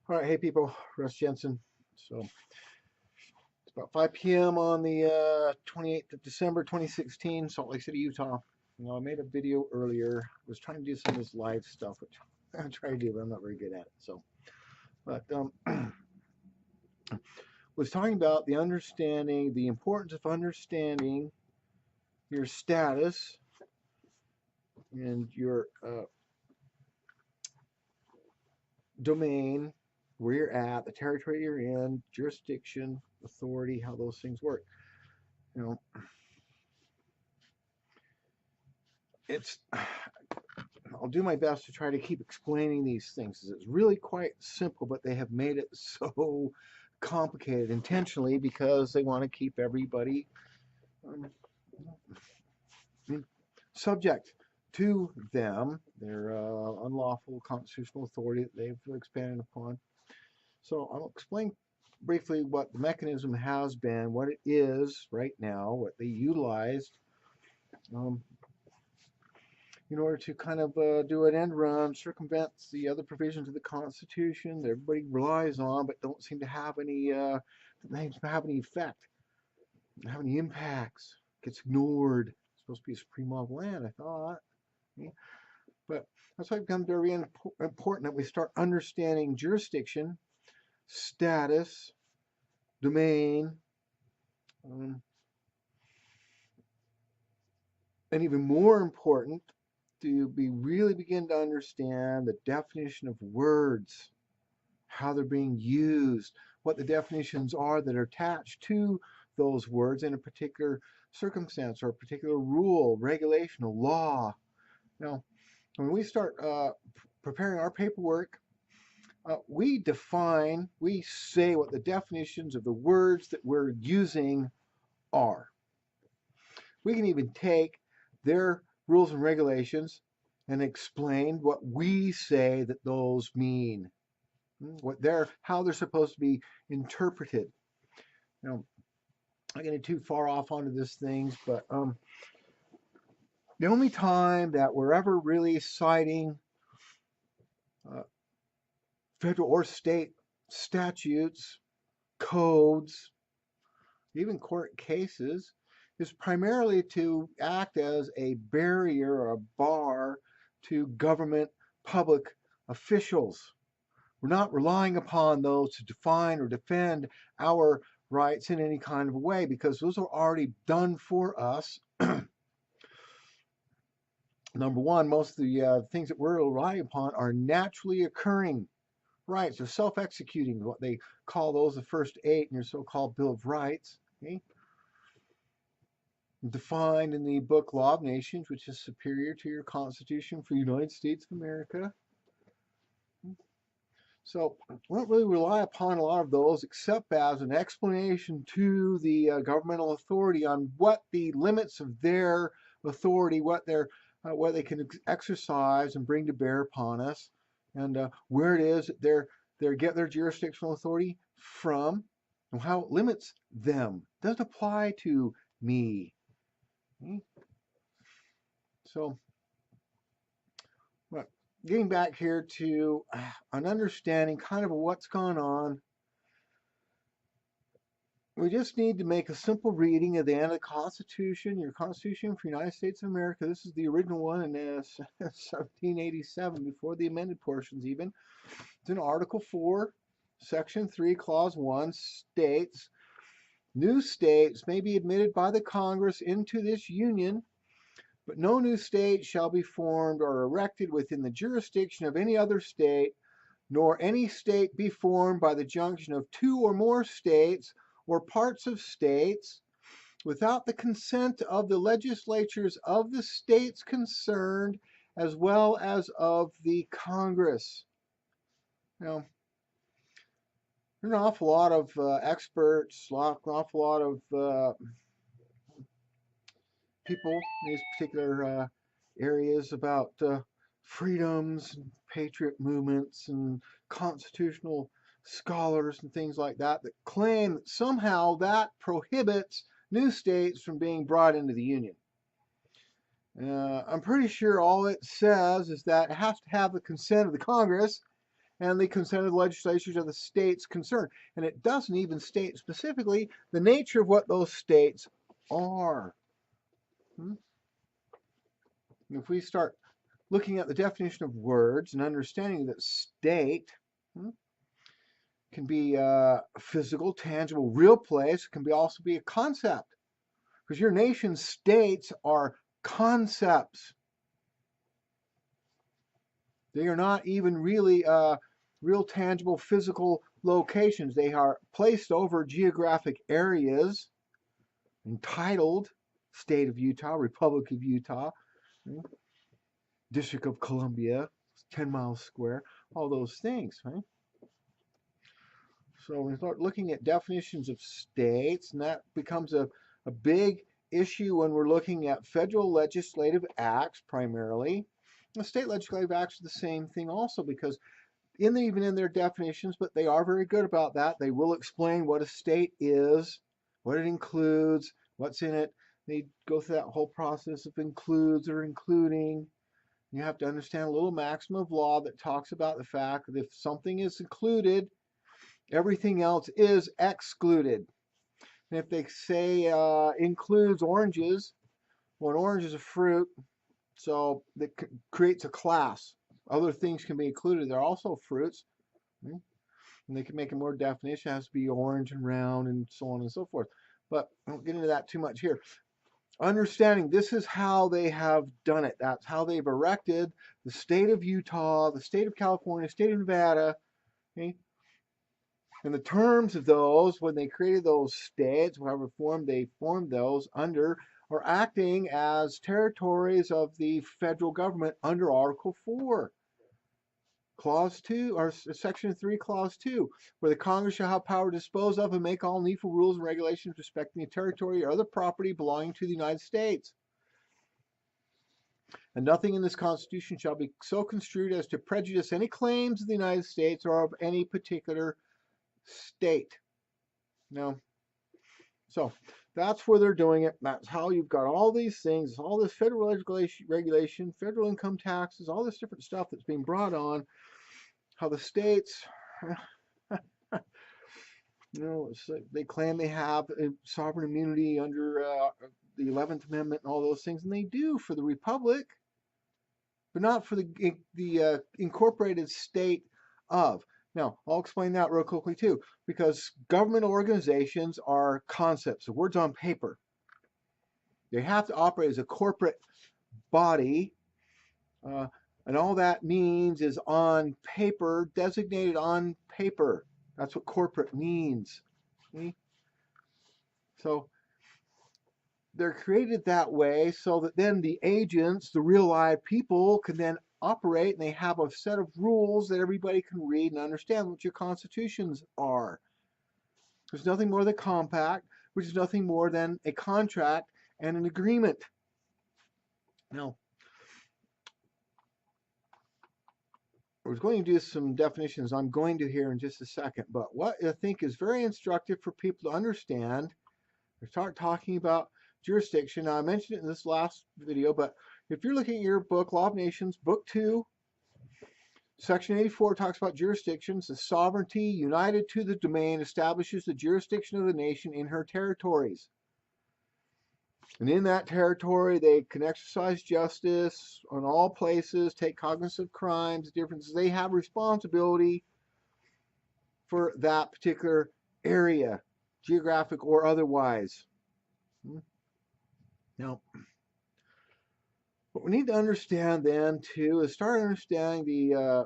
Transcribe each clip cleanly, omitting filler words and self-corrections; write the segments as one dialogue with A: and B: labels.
A: All right, hey people, Russ Jensen. So it's about 5 p.m. on the 28th of December, 2016, Salt Lake City, Utah. I made a video earlier. I was trying to do some of this live stuff, which I try to do, but I'm not very good at it. But was talking about the importance of understanding your status and your domain, where you're at, the territory you're in, jurisdiction, authority, how those things work. You know, it's I'll do my best to try to keep explaining these things. It's really quite simple, but they have made it so complicated intentionally because they want to keep everybody um, subject to them, their unlawful constitutional authority that they've expanded upon. So I'll explain briefly what the mechanism has been, what it is right now, what they utilized um, in order to kind of do an end run, circumvent the other provisions of the Constitution that everybody relies on, but don't seem to have any effect, don't have any impacts. Gets ignored. It's supposed to be a supreme law of land, I thought. Yeah. But that's why it becomes very important that we start understanding jurisdiction, status, domain, um, and even more important, to really begin to understand the definition of words, how they're being used, what the definitions are that are attached to those words in a particular circumstance or a particular rule, regulation, or law. Now, when we start preparing our paperwork, we say what the definitions of the words that we're using are. We can even take their rules and regulations and explain what we say that those mean, how they're supposed to be interpreted. You know, I'm getting too far off onto these things, but the only time that we're ever really citing uh, federal or state statutes, codes, even court cases, is primarily to act as a barrier or a bar to government public officials. We're not relying upon those to define or defend our rights in any kind of a way because those are already done for us. Number one, most of the things that we're relying upon are naturally occurring rights. They're self-executing, what they call those the first 8 in your so-called Bill of Rights. Okay? Defined in the book Law of Nations, which is superior to your Constitution for the United States of America. So we don't really rely upon a lot of those except as an explanation to the governmental authority on what the limits of their authority, what they can exercise and bring to bear upon us, and where it is that they get their jurisdictional authority from, and how it limits them. It doesn't apply to me. Okay? So, well, getting back here to an understanding kind of what's gone on, we just need to make a simple reading of the end of the Constitution, your Constitution for the United States of America. This is the original one in 1787, before the amended portions even. It's in Article 4, Section 3, Clause 1, states, new states may be admitted by the Congress into this Union, but no new state shall be formed or erected within the jurisdiction of any other state, nor any state be formed by the junction of 2 or more states or parts of states without the consent of the legislatures of the states concerned, as well as of the Congress. Now, there's an awful lot of experts, an awful lot of people in these particular areas about freedoms, and patriot movements, and constitutional scholars and things like that claim that somehow that prohibits new states from being brought into the Union. I'm pretty sure all it says is that it has to have the consent of the Congress, and the consent of the legislatures of the states concerned. And it doesn't even state specifically the nature of what those states are. If we start looking at the definition of words and understanding that state can be a physical, tangible, real place, it can also be a concept. Because your nation states are concepts. They are not even really real, tangible, physical locations. They are placed over geographic areas entitled State of Utah, Republic of Utah, District of Columbia, 10 miles square, all those things, right? So we start looking at definitions of states, and that becomes a big issue when we're looking at federal legislative acts primarily. The state legislative acts are the same thing also, because even in their definitions, but they are very good about that. They will explain what a state is, what it includes, what's in it. They go through that whole process of includes or including. You have to understand a little maxim of law that talks about the fact that if something is included, everything else is excluded. And if they say includes oranges, well, an orange is a fruit, so that creates a class. Other things can be included. They're also fruits. And they can make a more definition. It has to be orange and round and so on and so forth. But I won't get into that too much here. Understanding this is how they have done it. That's how they've erected the state of Utah, the state of California, state of Nevada. Okay? And the terms of those, when they created those states, however form they formed those under, are acting as territories of the federal government under Article 4. Clause 2, or Section 3, Clause 2, where the Congress shall have power to dispose of and make all needful rules and regulations respecting the territory or other property belonging to the United States. And nothing in this Constitution shall be so construed as to prejudice any claims of the United States or of any particular state. Now, so that's where they're doing it. That's how you've got all these things, all this federal regulation, federal income taxes, all this different stuff that's being brought on. How the states, they claim they have sovereign immunity under the 11th Amendment and all those things, and they do for the republic, but not for the incorporated state of. Now, I'll explain that real quickly too, because government organizations are concepts, the words on paper. They have to operate as a corporate body, and all that means is on paper, designated on paper. That's what corporate means. Okay? So they're created that way so that then the agents, the real live people, can then operate, and they have a set of rules that everybody can read and understand what your constitutions are. There's nothing more than a compact, which is nothing more than a contract and an agreement. Now, we're going to do some definitions. I'm going to here in just a second, but what I think is very instructive for people to understand, we start talking about jurisdiction. Now, I mentioned it in this last video, but if you're looking at your book, Law of Nations, Book 2, Section 84 talks about jurisdictions. The sovereignty united to the domain establishes the jurisdiction of the nation in her territories. And in that territory, they can exercise justice on all places, take cognizance of crimes, differences. They have responsibility for that particular area, geographic or otherwise. Now, what we need to understand then too is start understanding the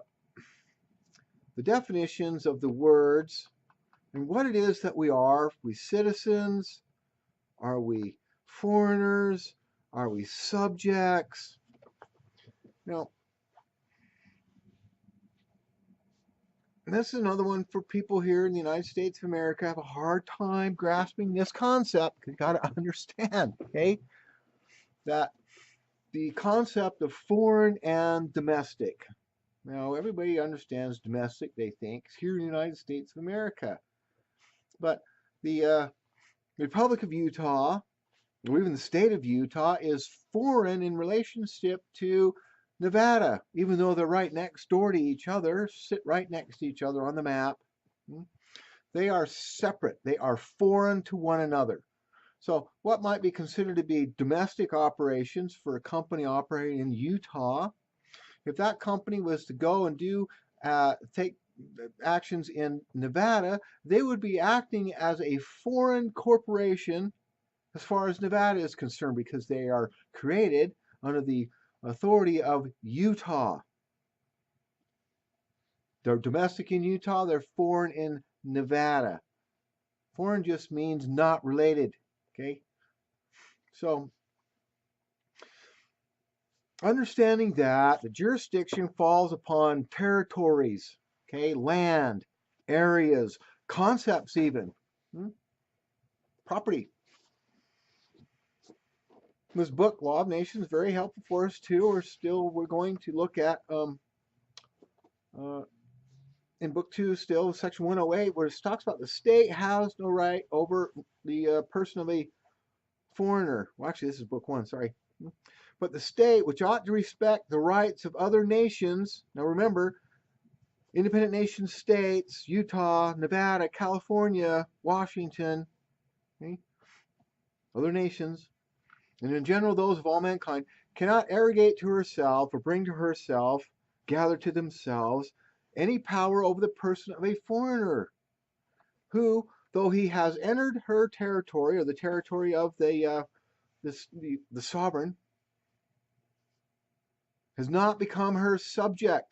A: definitions of the words and what it is that we are. Are we citizens? Are we foreigners? Are we subjects? Now, this is another one for people here in the United States of America have a hard time grasping this concept. You got to understand, okay, that the concept of foreign and domestic. Now, everybody understands domestic, they think, here in the United States of America. But the Republic of Utah, or even the state of Utah, is foreign in relationship to Nevada, even though they're right next door to each other, sit right next to each other on the map, they are separate. They are foreign to one another. So what might be considered to be domestic operations for a company operating in Utah, if that company was to go and take actions in Nevada, they would be acting as a foreign corporation as far as Nevada is concerned, because they are created under the authority of Utah. They're domestic in Utah, they're foreign in Nevada. Foreign just means not related, okay? So, understanding that the jurisdiction falls upon territories, okay, land, areas, concepts even, property. This book, Law of Nations, is very helpful for us too. We're going to look at in book 2 still, section 108, where it talks about the state has no right over the person of a foreigner. Well, actually, this is book 1, sorry. But the state, which ought to respect the rights of other nations. Now remember, independent nation states, Utah, Nevada, California, Washington, okay? Other nations, and in general those of all mankind, cannot arrogate to herself or bring to herself, gather to themselves, any power over the person of a foreigner, who, though he has entered her territory, or the territory of the sovereign, has not become her subject.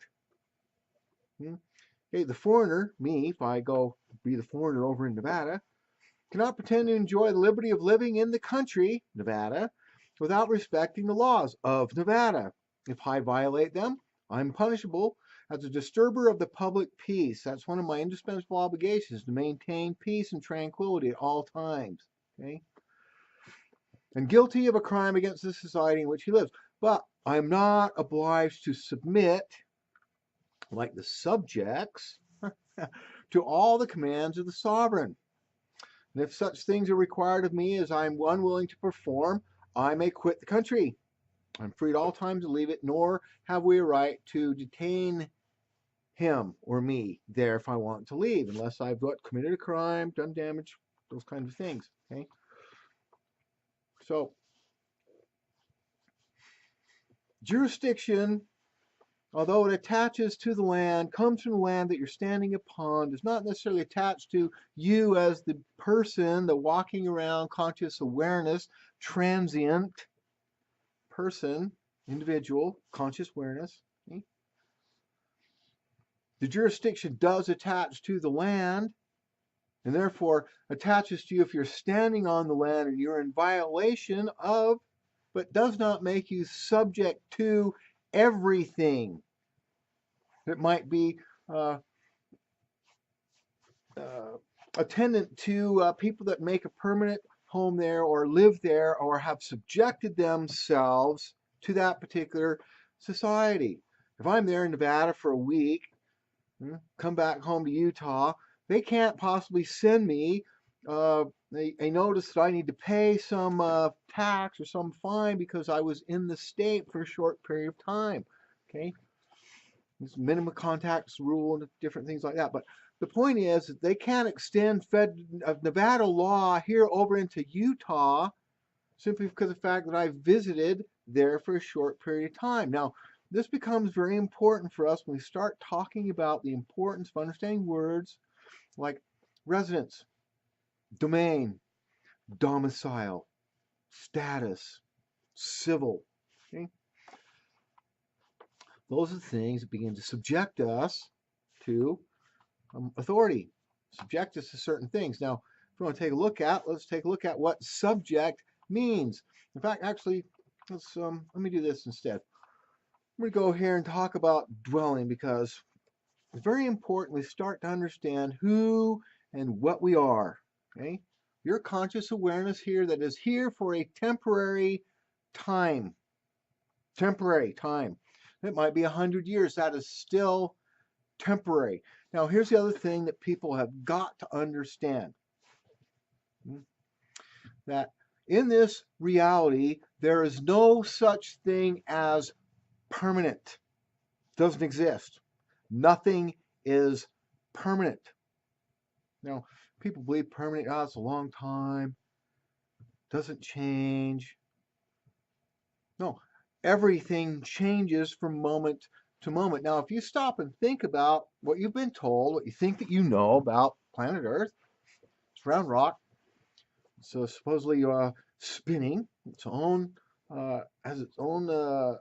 A: Okay, the foreigner, me, if I go be the foreigner over in Nevada, cannot pretend to enjoy the liberty of living in the country, Nevada, without respecting the laws of Nevada. If I violate them, I'm punishable as a disturber of the public peace. That's one of my indispensable obligations, to maintain peace and tranquility at all times. Okay? And guilty of a crime against the society in which he lives. But I'm not obliged to submit, like the subjects, to all the commands of the sovereign. And if such things are required of me as I am unwilling to perform, I may quit the country. I'm free at all times to leave it, nor have we a right to detain him or me there if I want to leave, unless I've committed a crime, done damage, those kinds of things. Okay. So, jurisdiction, although it attaches to the land, comes from the land that you're standing upon, does not necessarily attach to you as the person, the walking around conscious awareness, transient person, individual, conscious awareness. Okay? The jurisdiction does attach to the land, and therefore attaches to you if you're standing on the land and you're in violation of, but does not make you subject to everything. It might be attendant to people that make a permanent home there or live there or have subjected themselves to that particular society. If I'm there in Nevada for a week, come back home to Utah, they can't possibly send me a notice that I need to pay some tax or some fine because I was in the state for a short period of time. Okay, this minimum contacts rule and different things like that. But the point is that they can't extend Nevada law here over into Utah simply because of the fact that I visited there for a short period of time. Now, this becomes very important for us when we start talking about the importance of understanding words like residence, domain, domicile, status, civil. Okay? Those are the things that begin to subject us to authority, subject us to certain things. Now, if we want to take a look at, let's take a look at what subject means. In fact, actually, let me do this instead. I'm going to go here and talk about dwelling, because it's very important we start to understand who and what we are. Okay? Your conscious awareness here that is here for a temporary time. Temporary time. It might be 100 years. That is still temporary. Now, here's the other thing that people have got to understand. That in this reality, there is no such thing as permanent. Doesn't exist. Nothing is permanent. Now, people believe permanent, it's a long time, doesn't change. No, everything changes from moment to moment. Now, if you stop and think about what you've been told, what you think that you know about planet Earth, it's a round rock, so supposedly spinning its own, has its own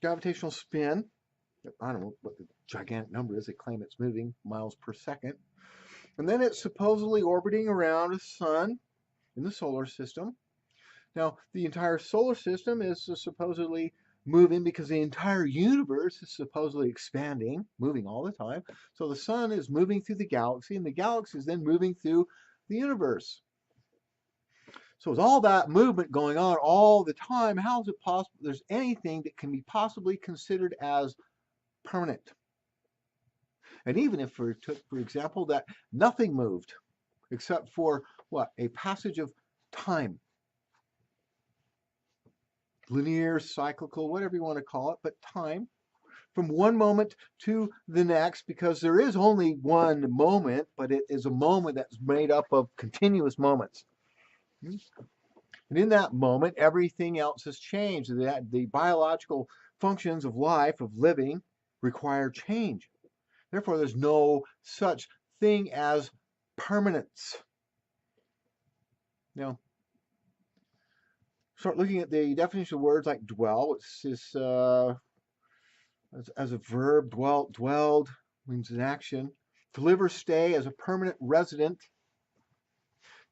A: gravitational spin. I don't know what the gigantic number is. They claim it's moving miles per second. And then it's supposedly orbiting around a sun in the solar system. Now, the entire solar system is supposedly moving because the entire universe is supposedly expanding, moving all the time. So the sun is moving through the galaxy, and the galaxy is then moving through the universe. So with all that movement going on all the time, how is it possible there's anything that can be possibly considered as permanent? And even if we took, for example, that nothing moved except for what? A passage of time. Linear, cyclical, whatever you want to call it, but time from one moment to the next, because there is only one moment, but it is a moment that's made up of continuous moments. And in that moment, everything else has changed. The biological functions of life, of living, require change. Therefore, there's no such thing as permanence. Now, start looking at the definition of words like dwell, which is as a verb, dwelled means an action. To live or stay as a permanent resident.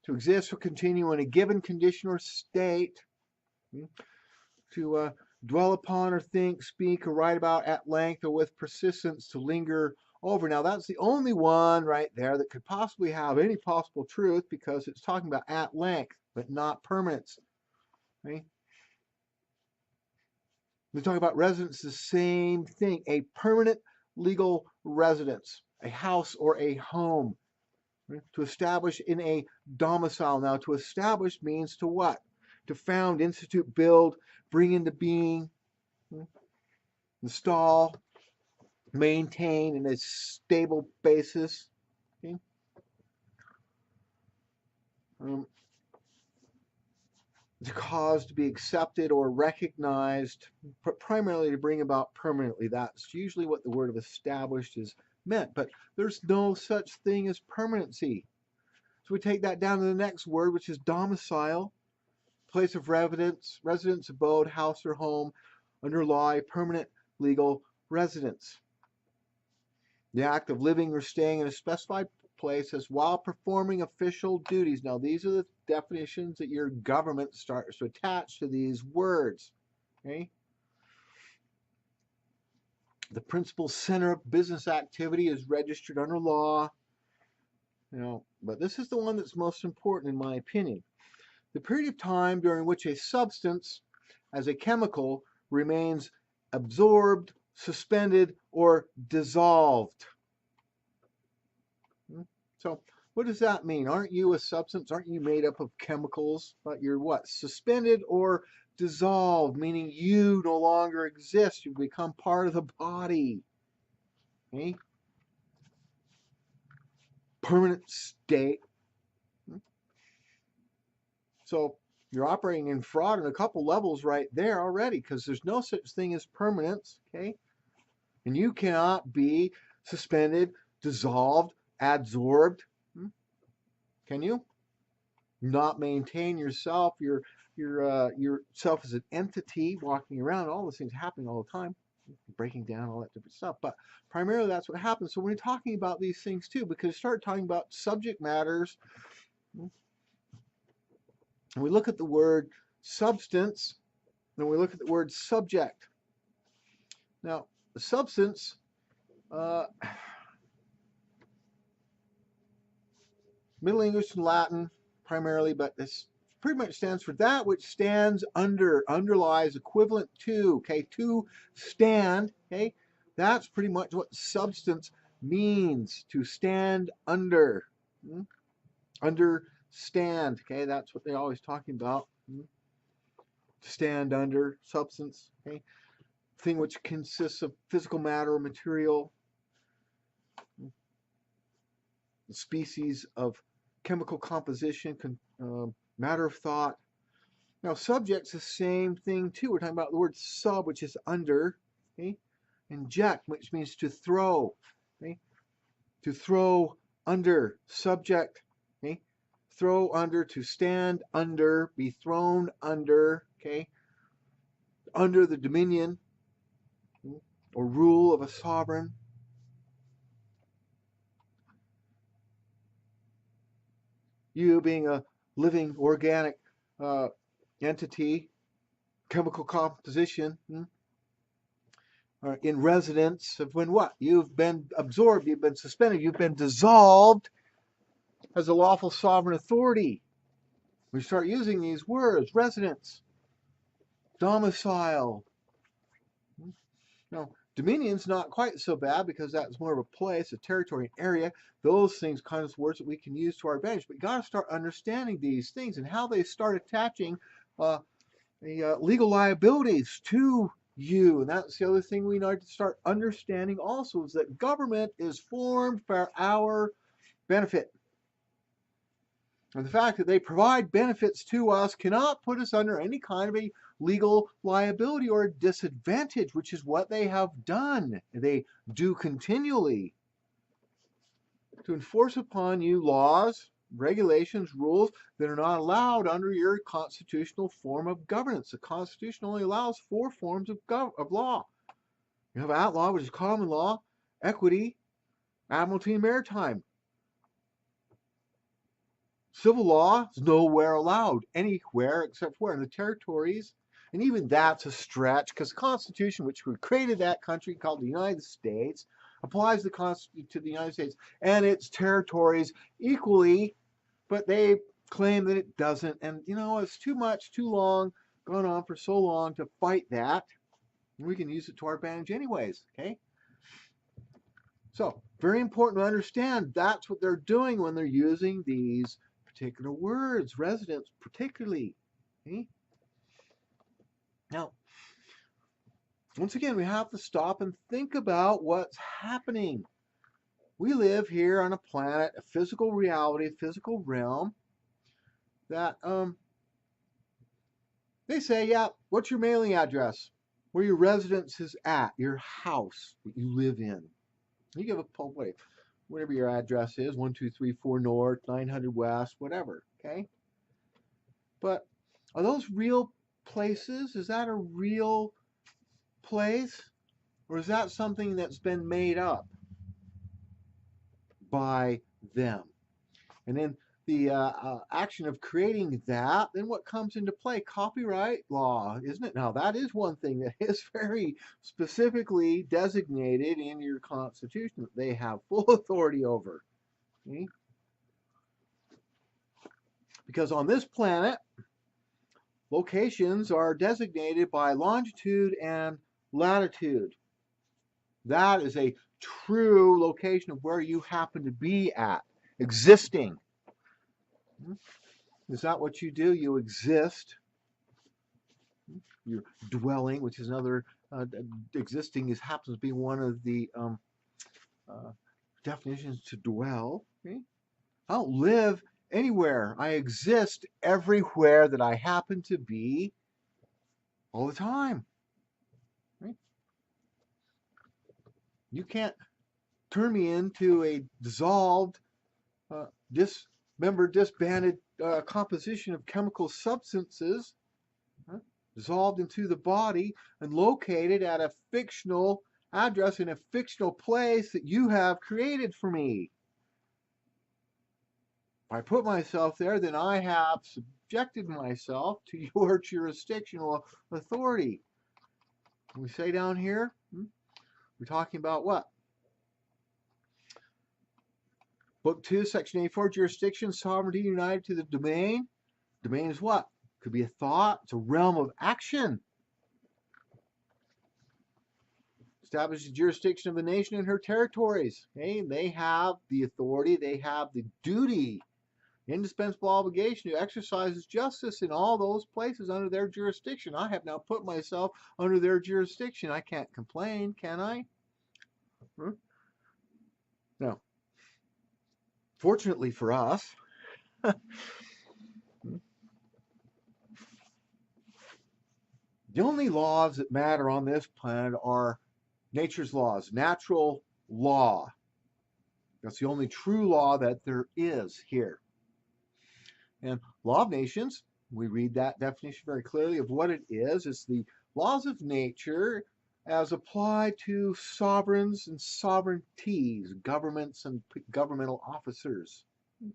A: To exist or continue in a given condition or state. To dwell upon or think, speak, or write about at length or with persistence, to linger over. Now, that's the only one right there that could possibly have any possible truth, because it's talking about at length, but not permanence. Okay? We talk about residence, the same thing. A permanent legal residence, a house or a home. Right? To establish in a domicile. Now, to establish means to what? To found, institute, build, bring into being, install, maintain in a stable basis. Okay? To cause to be accepted or recognized, but primarily to bring about permanently. That's usually what the word of established is meant, but there's no such thing as permanency. So we take that down to the next word, which is domicile, place of residence, abode, house or home, under law, a permanent legal residence. The act of living or staying in a specified place as while performing official duties. Now, these are the definitions that your government starts to attach to these words. Okay? The principal center of business activity is registered under law. But this is the one that's most important in my opinion. The period of time during which a substance as a chemical remains absorbed, suspended, or dissolved. So what does that mean? Aren't you a substance? Aren't you made up of chemicals? But you're what? Suspended or dissolved, meaning you no longer exist. You become part of the body. Okay? Permanent state. So you're operating in fraud on a couple levels right there already, because there's no such thing as permanence. Okay? And you cannot be suspended, dissolved, adsorbed. Can you? Not maintain yourself, yourself as an entity walking around, all those things happening all the time, breaking down, all that different stuff. But primarily that's what happens. So when you're talking about these things too, because you start talking about subject matters, and we look at the word substance, and we look at the word subject. Now, the substance, Middle English and Latin primarily, but this pretty much stands for that which stands under, underlies, equivalent to, okay, to stand, okay, that's pretty much what substance means, to stand under, understand, okay, that's what they're always talking about, to stand under, substance, okay. thing which consists of physical matter or material, the species of chemical composition, matter of thought. Now, subject's the same thing too. We're talking about the word sub, which is under, okay? Inject, which means to throw, okay? To throw under, subject, okay? Throw under, to stand under, be thrown under, okay? Under the dominion or rule of a sovereign. You being a living organic entity, chemical composition, in residence of when what? You've been absorbed, you've been suspended, you've been dissolved as a lawful sovereign authority. We start using these words: residence, domicile. Now, dominion's not quite so bad because that's more of a place, a territory, an area. Those things, kind of words that we can use to our advantage. But you got to start understanding these things and how they start attaching legal liabilities to you. And that's the other thing we need to start understanding also, is that government is formed for our benefit. And the fact that they provide benefits to us cannot put us under any kind of a legal liability or a disadvantage, which is what they have done. They do continually to enforce upon you laws, regulations, rules that are not allowed under your constitutional form of governance. The Constitution only allows 4 forms of law. You have outlaw, which is common law, equity, admiralty, and maritime. Civil law is nowhere allowed, anywhere except where? In the territories. And even that's a stretch, because the Constitution, which created that country called the United States, applies to the United States and its territories equally, but they claim that it doesn't. And, it's too much, too long, gone on for so long to fight that. We can use it to our advantage anyways, okay? So, very important to understand that's what they're doing when they're using these particular words, residence particularly. Okay? Now, once again, we have to stop and think about what's happening. We live here on a planet, a physical reality, a physical realm that they say, yeah, what's your mailing address? Where your residence is at, your house that you live in. You give a whatever your address is, 1234 North, 900 West, whatever, okay? But are those real places? Is that a real place? Or is that something that's been made up by them? And then the action of creating that, then what comes into play? Copyright law, isn't it? Now, that is one thing that is very specifically designated in your Constitution that they have full authority over. Okay? Because on this planet, locations are designated by longitude and latitude. That is a true location of where you happen to be at, existing. Is that what you do? You exist. You're dwelling, which is another existing, happens to be one of the definitions to dwell. Okay? I don't live anywhere. I exist everywhere that I happen to be all the time. Right? You can't turn me into a dissolved, dismembered, disbanded composition of chemical substances, dissolved into the body and located at a fictional address in a fictional place that you have created for me. If I put myself there, then I have subjected myself to your jurisdictional authority. We say down here, we're talking about what? Book 2, Section 84, jurisdiction, sovereignty united to the domain. Domain is what? Could be a thought. It's a realm of action. Establish the jurisdiction of the nation and her territories. Okay? They have the authority. They have the duty, indispensable obligation to exercise justice in all those places under their jurisdiction. I have now put myself under their jurisdiction. I can't complain, can I? Now, fortunately for us, the only laws that matter on this planet are nature's laws, natural law. That's the only true law that there is here. And law of nations, we read that definition very clearly of what it is. It's the laws of nature as applied to sovereigns and sovereignties, governments and governmental officers. It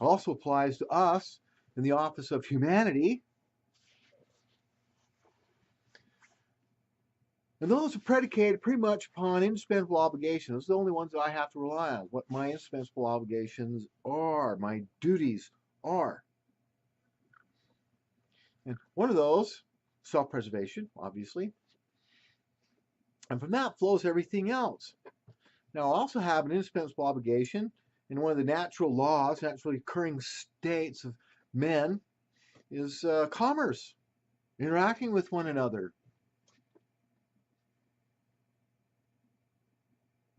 A: also applies to us in the office of humanity. And those are predicated pretty much upon indispensable obligations. Those are the only ones that I have to rely on. What my indispensable obligations are, my duties are. And one of those, self-preservation, obviously. And from that flows everything else. Now, I also have an indispensable obligation in one of the natural laws, naturally occurring states of men, is commerce, interacting with one another.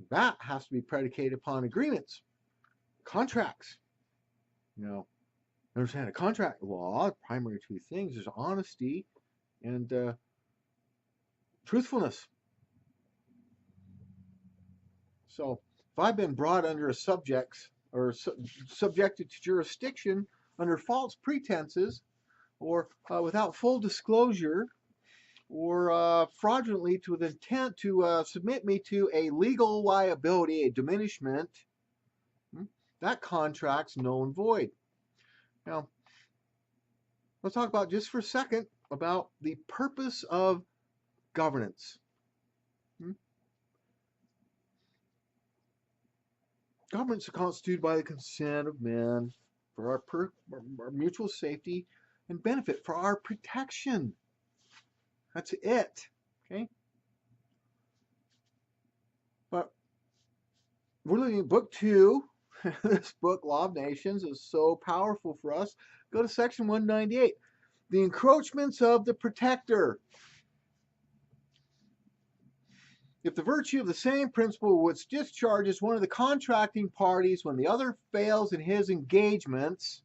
A: That has to be predicated upon agreements, contracts. Understand a contract law, primary two things is honesty and truthfulness. So if I've been brought under a subject or subjected to jurisdiction under false pretenses or without full disclosure or fraudulently with intent to submit me to a legal liability, a diminishment, that contract's null and void. Now, let's talk about just for a second about the purpose of governance. Governments are constituted by the consent of men for our mutual safety and benefit, for our protection. That's it. Okay? But we're looking at book 2. This book, Law of Nations, is so powerful for us. Go to section 198. The encroachments of the protector. If the virtue of the same principle which discharges one of the contracting parties when the other fails in his engagements,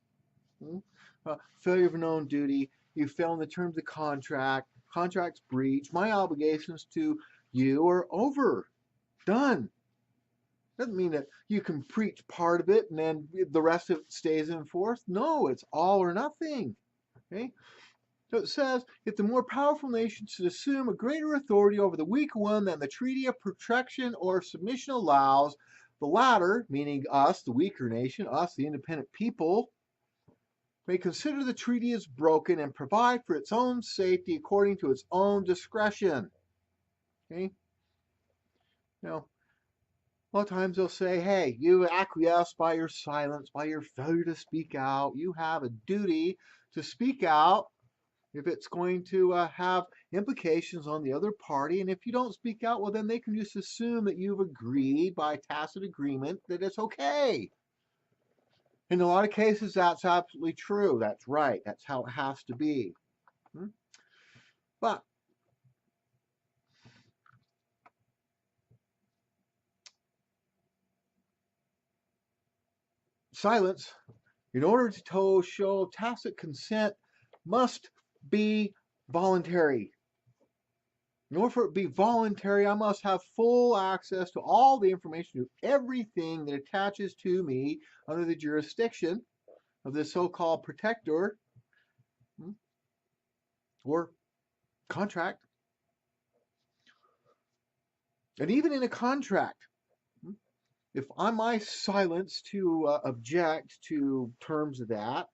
A: failure of a known duty, you fail in the terms of the contract, contract's breach, my obligations to you are over, done. Doesn't mean that you can preach part of it and then the rest of it stays in force. No, it's all or nothing. Okay? So it says, if the more powerful nation should assume a greater authority over the weaker one than the treaty of protection or submission allows, the latter, meaning us, the weaker nation, us, the independent people, may consider the treaty as broken and provide for its own safety according to its own discretion. Okay? Now, a lot of times they'll say, hey, you acquiesce by your silence, by your failure to speak out. You have a duty to speak out if it's going to have implications on the other party. And if you don't speak out, well, then they can just assume that you've agreed by tacit agreement that it's okay. In a lot of cases, that's absolutely true. That's right. That's how it has to be. But silence, in order to show tacit consent, must be voluntary. In order for it to be voluntary, I must have full access to all the information, to everything that attaches to me under the jurisdiction of this so-called protector or contract. And even in a contract, if I'm my silence to object to terms of that,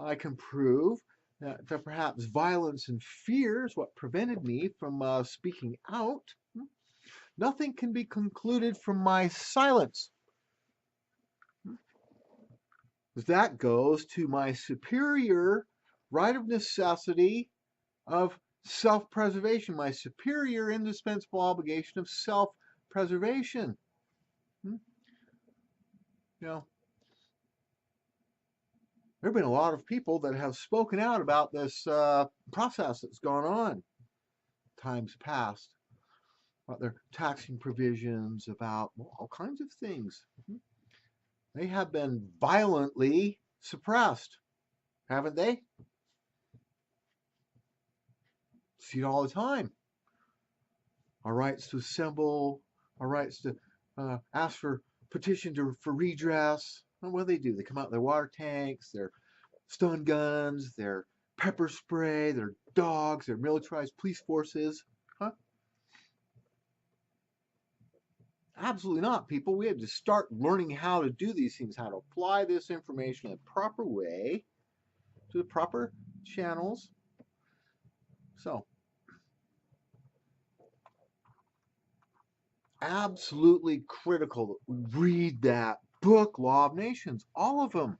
A: I can prove that perhaps violence and fear is what prevented me from speaking out. Nothing can be concluded from my silence. That goes to my superior right of necessity of self-preservation, my superior indispensable obligation of self-preservation. You know, there have been a lot of people that have spoken out about this process that's gone on times past, about their taxing provisions, about all kinds of things. They have been violently suppressed, haven't they? See it all the time. Our rights to assemble, our rights to ask for petition for redress. And what do? They come out with their water tanks, their stun guns, their pepper spray, their dogs, their militarized police forces. Huh? Absolutely not, people. We have to start learning how to do these things, how to apply this information in a proper way to the proper channels. So, absolutely critical that we read that book, Law of Nations, all of them.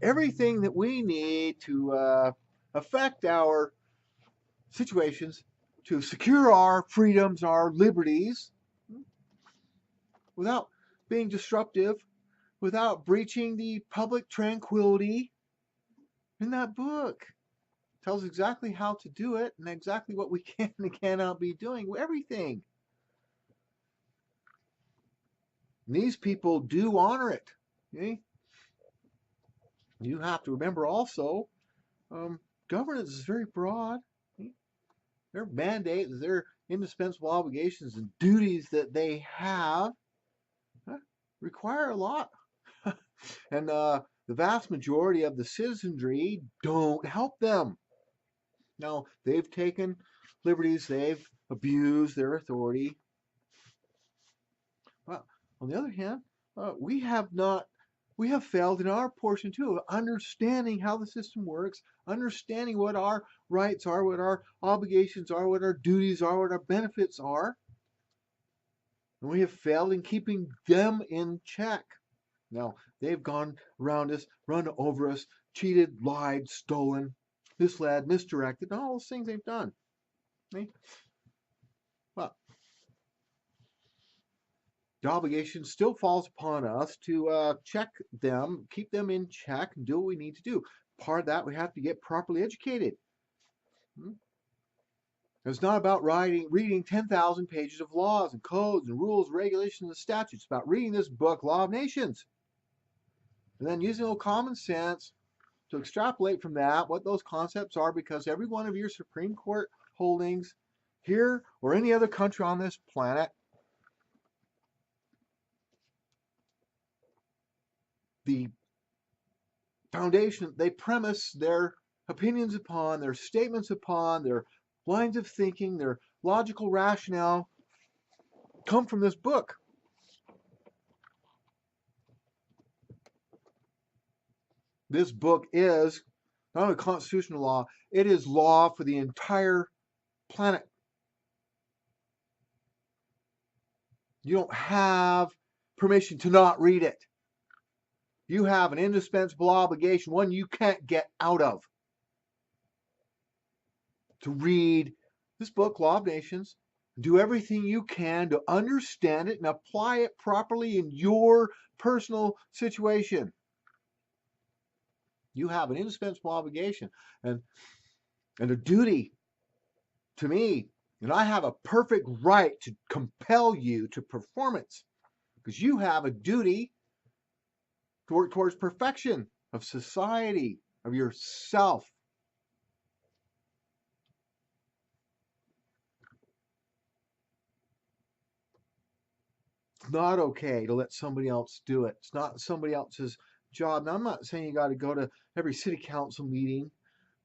A: Everything that we need to affect our situations, to secure our freedoms, our liberties, without being disruptive, without breaching the public tranquility. In that book tells exactly how to do it and exactly what we can and cannot be doing. Everything. And these people do honor it. Okay? You have to remember also, governance is very broad. Okay? Their mandates, their indispensable obligations and duties that they have require a lot. And the vast majority of the citizenry don't help them. Now, they've taken liberties, they've abused their authority. But on the other hand, we have failed in our portion too of understanding how the system works, understanding what our rights are, what our obligations are, what our duties are, what our benefits are. And we have failed in keeping them in check. Now, they've gone around us, run over us, cheated, lied, stolen, misled, misdirected, and all those things they've done. Okay? Well, the obligation still falls upon us to check them, keep them in check, and do what we need to do. Part of that, we have to get properly educated. It's not about reading 10,000 pages of laws and codes and rules, regulations, and statutes. It's about reading this book, Law of Nations, and then using a little common sense to extrapolate from that what those concepts are, because every one of your Supreme Court holdings here or any other country on this planet, the foundation they premise their opinions upon, their statements upon, their lines of thinking, their logical rationale come from this book. This book is not only constitutional law, it is law for the entire planet. You don't have permission to not read it. You have an indispensable obligation, one you can't get out of, to read this book, Law of Nations. Do everything you can to understand it and apply it properly in your personal situation. You have an indispensable obligation and a duty to me, and I have a perfect right to compel you to performance, because you have a duty to work towards perfection of society, of yourself. It's not okay to let somebody else do it. It's not somebody else's job. Now, I'm not saying you got to go to every city council meeting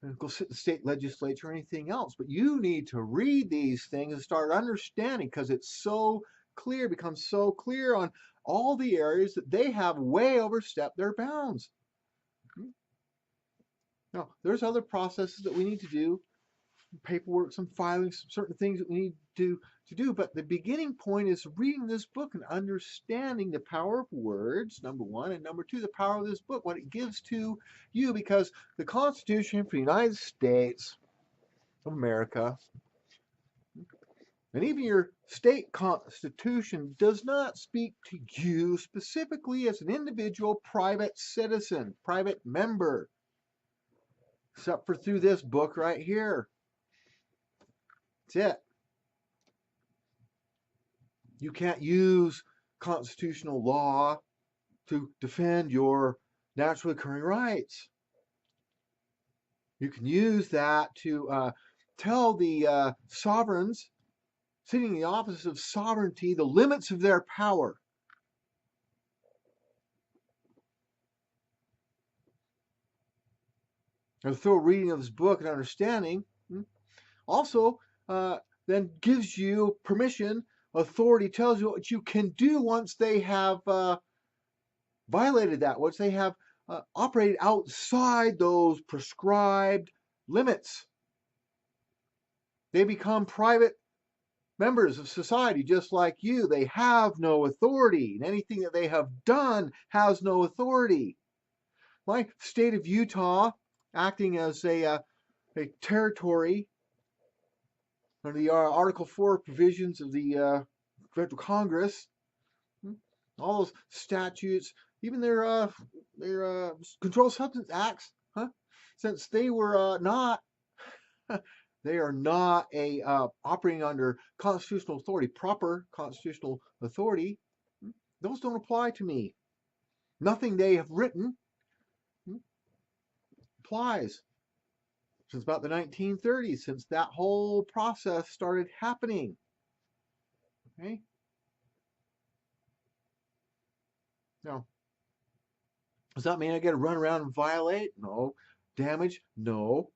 A: and go sit in the state legislature or anything else, but you need to read these things and start understanding, because it's so clear, becomes so clear on all the areas that they have way overstepped their bounds. Now, there's other processes that we need to do, paperwork, some filings, some certain things that we need to do. But the beginning point is reading this book and understanding the power of words, number one, and number two, the power of this book, what it gives to you, because the Constitution for the United States of America And even your state constitution does not speak to you specifically as an individual private citizen, private member, except for through this book right here. That's it. You can't use constitutional law to defend your naturally occurring rights. You can use that to tell the sovereigns sitting in the office of sovereignty the limits of their power. A thorough reading of this book and understanding also then gives you permission, authority, tells you what you can do once they have violated that, once they have operated outside those prescribed limits. They become private members of society just like you. They have no authority, and anything that they have done has no authority. My state of Utah, acting as a territory under the Article 4 provisions of the Federal Congress, all those statutes, even their Controlled Substance Acts, since they were not they are not operating under constitutional authority, proper constitutional authority. Those don't apply to me. Nothing they have written applies since about the 1930s, since that whole process started happening. Okay? Now, does that mean I get to run around and violate? No. Damage? No.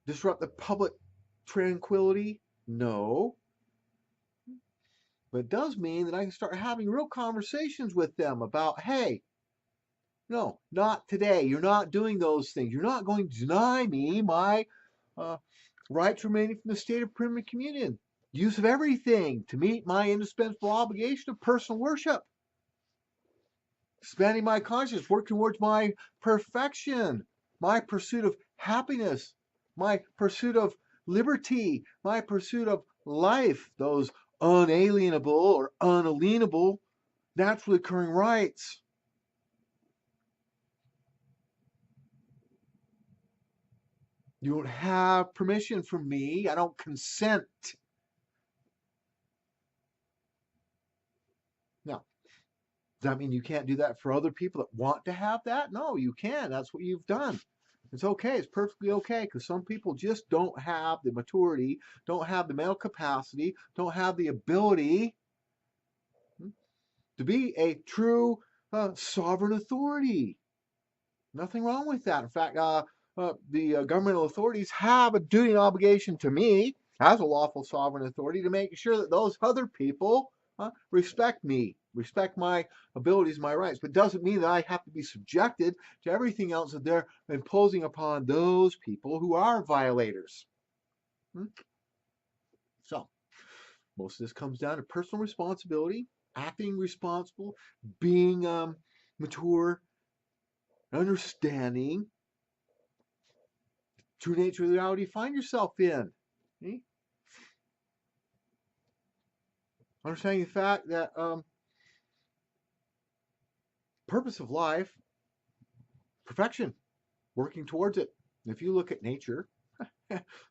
A: Disrupt the public tranquility? No. But it does mean that I can start having real conversations with them about, hey, no, not today. You're not doing those things. You're not going to deny me my rights remaining from the state of primitive communion. Use of everything to meet my indispensable obligation of personal worship. Expanding my conscience, working towards my perfection, my pursuit of happiness, my pursuit of liberty, my pursuit of life, those unalienable or unalienable naturally occurring rights. You don't have permission from me. I don't consent. Now, does that mean you can't do that for other people that want to have that? No, you can. That's what you've done. It's okay. It's perfectly okay, because some people just don't have the maturity, don't have the mental capacity, don't have the ability to be a true sovereign authority. Nothing wrong with that. In fact, the governmental authorities have a duty and obligation to me as a lawful sovereign authority to make sure that those other people respect me, respect my abilities, my rights. But it doesn't mean that I have to be subjected to everything else that they're imposing upon those people who are violators. So, most of this comes down to personal responsibility, acting responsible, being mature, understanding true nature of the reality you find yourself in. Okay? Understanding the fact that purpose of life, perfection, working towards it. If you look at nature,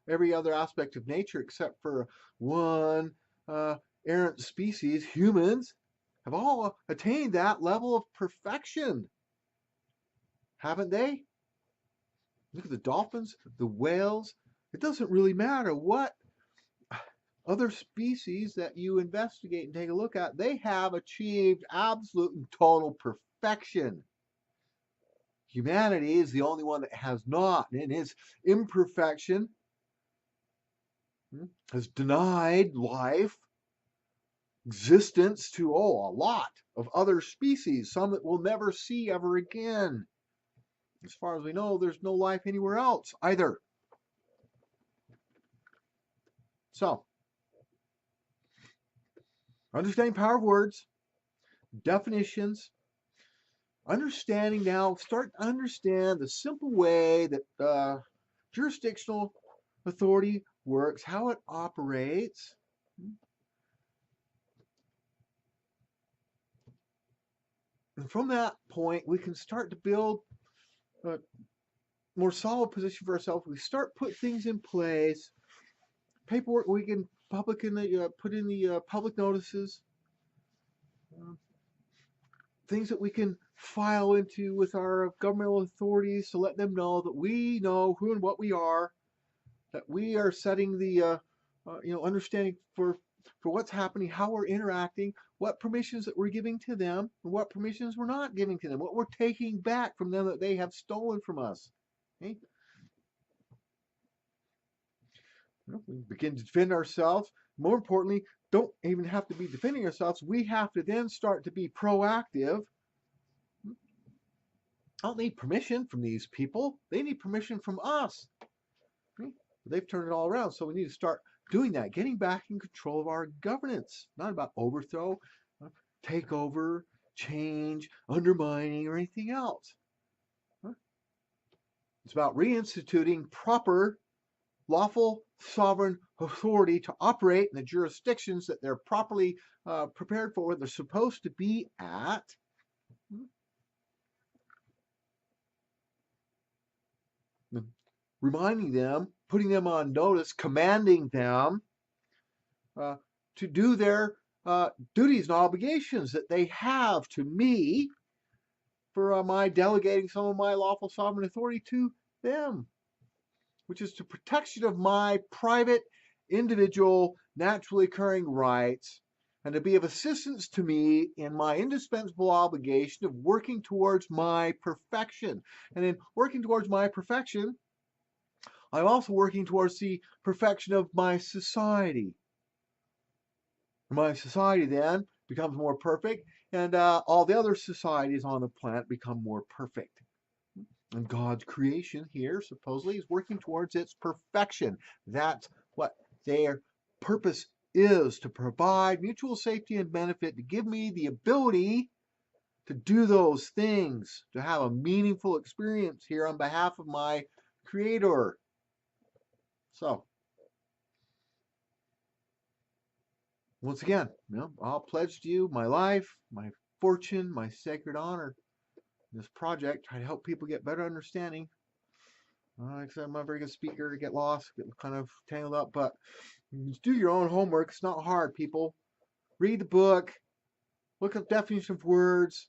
A: every other aspect of nature except for one errant species, humans, have all attained that level of perfection. Haven't they? Look at the dolphins, the whales. It doesn't really matter what other species that you investigate and take a look at, they have achieved absolute and total perfection. Humanity is the only one that has not, and in its imperfection has denied life, existence to a lot of other species, some that we'll never see ever again. As far as we know, there's no life anywhere else either. So, understanding power of words, definitions, understanding now, start to understand the simple way that jurisdictional authority works, how it operates. And from that point, we can start to build a more solid position for ourselves. We start put things in place, paperwork we can public in the put in the public notices, uh, things that we can file into with our governmental authorities to let them know that we know who and what we are, that we are setting the understanding for what's happening, how we're interacting, what permissions that we're giving to them, and what permissions we're not giving to them, what we're taking back from them that they have stolen from us. Okay? We begin to defend ourselves. More importantly, don't even have to be defending ourselves. We have to then start to be proactive. I don't need permission from these people. They need permission from us. Okay? They've turned it all around. So we need to start doing that, getting back in control of our governance. Not about overthrow, takeover, change, undermining, or anything else. It's about reinstituting proper lawful sovereign authority to operate in the jurisdictions that they're properly prepared for, where they're supposed to be at. Reminding them, putting them on notice, commanding them to do their duties and obligations that they have to me for my delegating some of my lawful sovereign authority to them, which is to protection of my private, individual, naturally occurring rights, and to be of assistance to me in my indispensable obligation of working towards my perfection. And in working towards my perfection, I'm also working towards the perfection of my society. My society then becomes more perfect, and all the other societies on the planet become more perfect. And God's creation here supposedly is working towards its perfection. That's what their purpose is, to provide mutual safety and benefit, to give me the ability to do those things, to have a meaningful experience here on behalf of my Creator. So, once again, I'll pledge to you my life, my fortune, my sacred honor. This project, try to help people get better understanding. Like I said, I'm not a very good speaker, to get lost, get kind of tangled up, but do your own homework. It's not hard, people. Read the book, look up definition of words,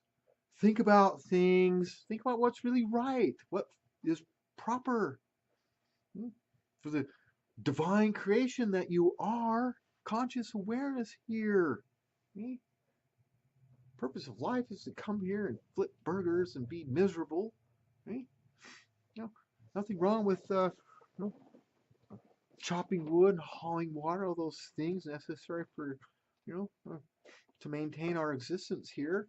A: think about things, think about what's really right, what is proper for the divine creation that you are. Conscious awareness here. Purpose of life is to come here and flip burgers and be miserable. Nothing wrong with chopping wood, hauling water, all those things necessary for, to maintain our existence here.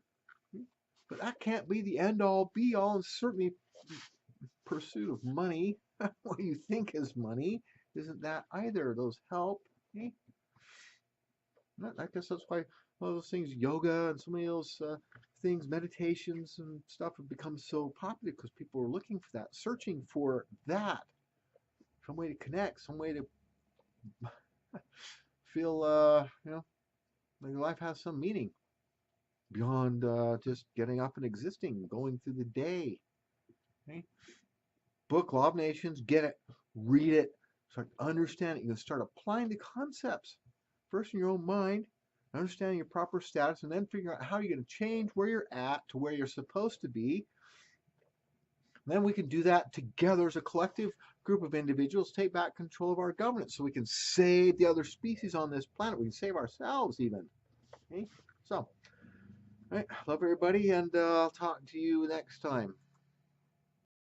A: But that can't be the end all be all, and certainly pursuit of money, what you think is money, isn't that either. Those help. I guess that's why all those things, yoga and so many of those things, meditations and stuff, have become so popular, because people are looking for that, searching for that, some way to connect, some way to feel, like life has some meaning beyond just getting up and existing, going through the day. Okay? Book Law of Nations, get it, read it, start understanding. You can start applying the concepts first in your own mind, understanding your proper status, and then figuring out how you're going to change where you're at to where you're supposed to be. And then we can do that together as a collective group of individuals, take back control of our governance, so we can save the other species on this planet. We can save ourselves even. Okay? So, all right, love everybody, and I'll talk to you next time.